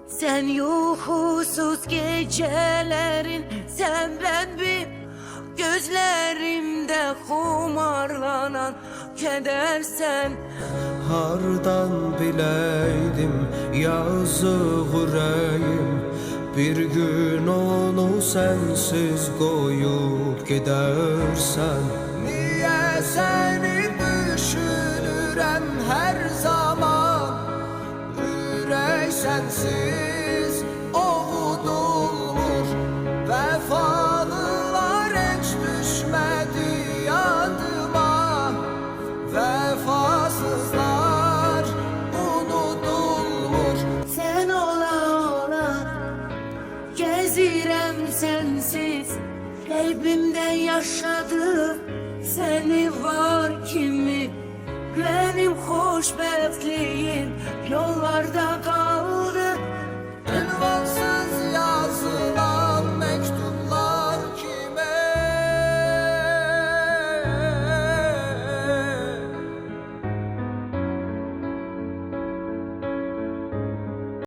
Sen uykusuz gecelerin, sen ben bir gözlerimde kumarlanan kedersen. Hardan bileydim yazık yüreğim, bir gün onu sensiz koyup gidersen. Niye seni düşünürem her zaman, yürek sensiz ovudulur. Vefalılar hiç düşmedi yadıma, vefasızlar unutulur. Sen ola ola gezirem sensiz, kalbimde yaşadım seni var kimi. Benim hoşbəxtliğim yollarda